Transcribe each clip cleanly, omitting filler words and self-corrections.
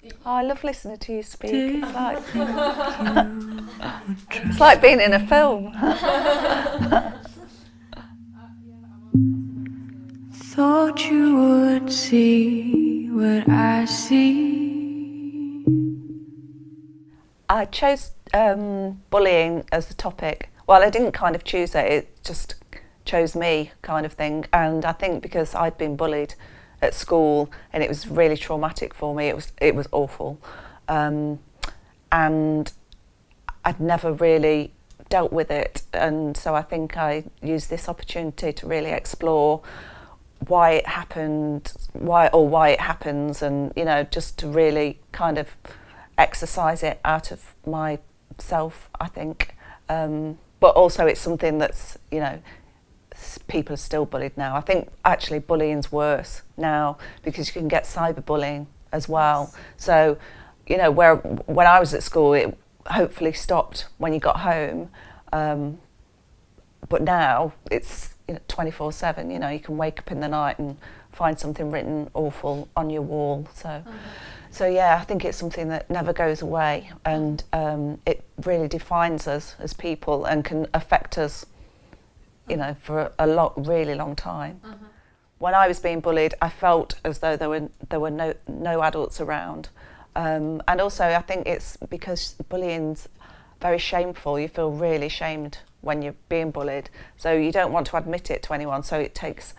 Oh, I love listening to you speak. It's like being in a film. Thought you would see what I see. I chose bullying as the topic. Well, I didn't kind of choose it just chose me kind of thing. And I think because I'd been bullied at school and it was really traumatic for me, it was awful. And I'd never really dealt with it. And so I think I used this opportunity to really explore why it happened, why it happens, and just to really kind of exercise it out of myself, I think. But also it's something that's, people are still bullied now. I think actually bullying's worse now because you can get cyberbullying as well. So, when I was at school, it hopefully stopped when you got home. But now it's 24/7. You can wake up in the night and find something written awful on your wall. So yeah, I think it's something that never goes away, and it really defines us as people and can affect us, for a really long time. When I was being bullied, I felt as though there were no adults around, and also I think it's because bullying's very shameful. You feel really shamed when you're being bullied, so you don't want to admit it to anyone. So it takes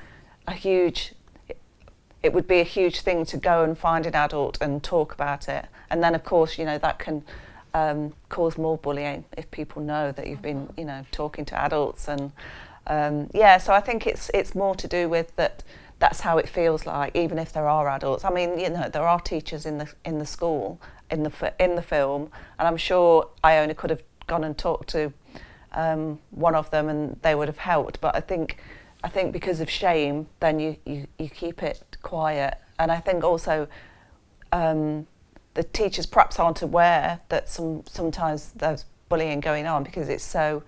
it would be a huge thing to go and find an adult and talk about it, and then of course that can cause more bullying if people know that you've been talking to adults. And so I think it's more to do with that's how it feels like, even if there are adults. I mean, there are teachers in the school in the film, and I'm sure Iona could have gone and talked to one of them and they would have helped. But I think because of shame, then you keep it quiet. And I think also the teachers perhaps aren't aware that sometimes there's bullying going on because it's so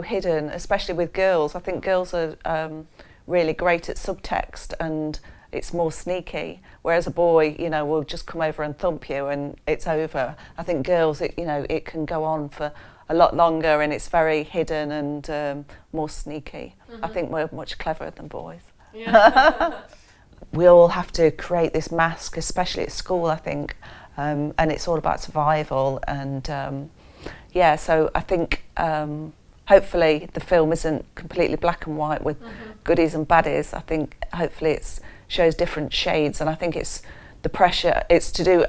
hidden, especially with girls. I think girls are really great at subtext and it's more sneaky, whereas a boy, will just come over and thump you and it's over. I think girls, it can go on for a lot longer and it's very hidden and more sneaky. I think we're much cleverer than boys. Yeah. We all have to create this mask, especially at school, I think, and it's all about survival. And so I think hopefully the film isn't completely black and white with goodies and baddies. I think hopefully it shows different shades, and I think it's the pressure. I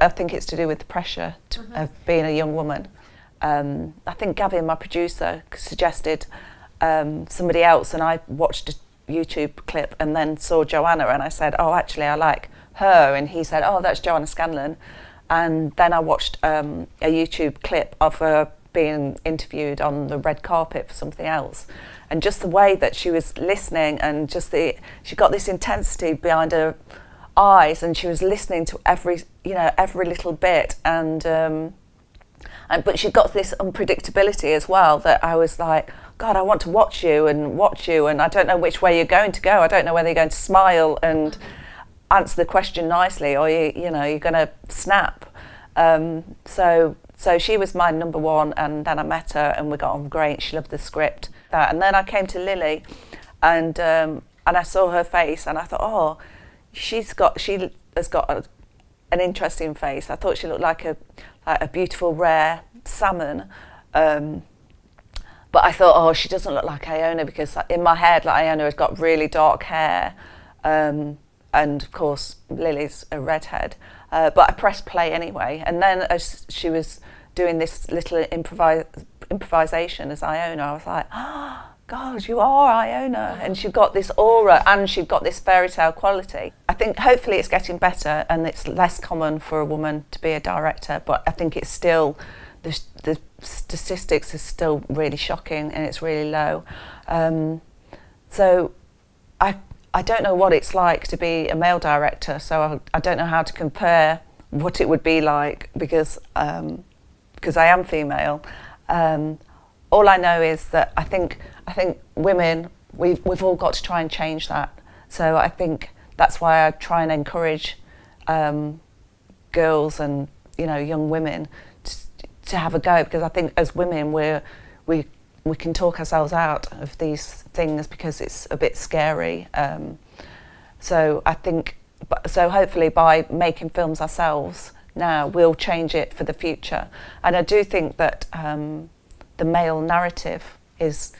think it's to do with the pressure of being a young woman. I think Gavin, my producer, suggested somebody else, and I watched a YouTube clip and then saw Joanna, and I said, oh, actually I like her, and he said, oh, that's Joanna Scanlon. And then I watched a YouTube clip of her being interviewed on the red carpet for something else, and just the way that she was listening, and she got this intensity behind her eyes, and she was listening to every little bit, but she got this unpredictability as well, that I was like, God, I want to watch you, and I don't know which way you're going to go. I don't know whether you're going to smile and answer the question nicely, or you're going to snap. So she was my number one, and then I met her and we got on great. She loved the script. And then I came to Lily, and I saw her face, and I thought, oh, she has got an interesting face. I thought she looked like a beautiful rare salmon. But I thought, oh, she doesn't look like Iona, because in my head, Iona has got really dark hair, and of course Lily's a redhead. But I pressed play anyway, and then as she was doing this little improvisation as Iona, I was like, oh, God, you are Iona. And she got this aura, and she got this fairy tale quality. I think hopefully it's getting better, and it's less common for a woman to be a director, but I think it's still, the statistics are still really shocking, and it's really low. So I don't know what it's like to be a male director, so I don't know how to compare what it would be like, because I am female. All I know is that I think women, we've all got to try and change that. So I think that's why I try and encourage girls and young women to have a go, because I think as women we can talk ourselves out of these things because it's a bit scary. So I think, so hopefully by making films ourselves now, we'll change it for the future. And I do think that the male narrative is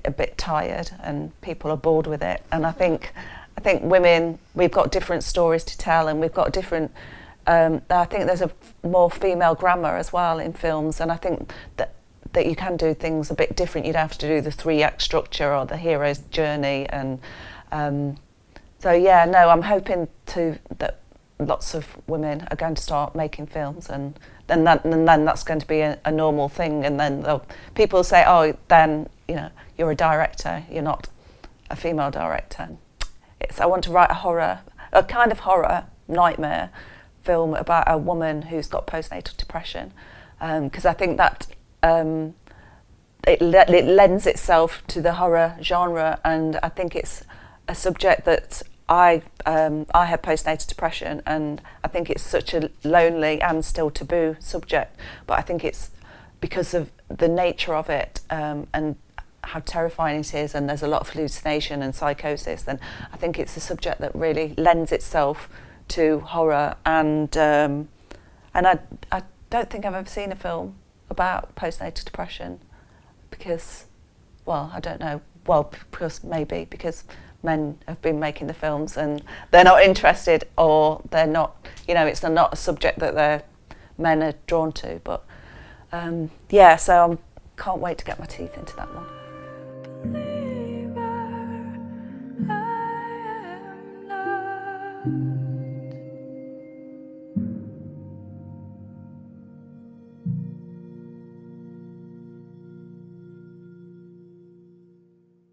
a bit tired and people are bored with it. And I think women, we've got different stories to tell, and we've got different, I think there's a more female grammar as well in films, and I think that you can do things a bit different. You don't have to do the 3-act structure or the hero's journey. And so yeah, no, I'm hoping that lots of women are going to start making films, and then that's going to be a normal thing. And then people say, oh, then you're a director, you're not a female director. I want to write a kind of horror nightmare film about a woman who's got postnatal depression, because I think that it lends itself to the horror genre, and I think it's a subject that I have postnatal depression, and I think it's such a lonely and still taboo subject, but I think it's because of the nature of it and how terrifying it is, and there's a lot of hallucination and psychosis, then I think it's a subject that really lends itself to horror. And I don't think I've ever seen a film about postnatal depression because, well, I don't know, because men have been making the films and they're not interested, or they're not, it's not a subject that men are drawn to. But yeah, so I can't wait to get my teeth into that one.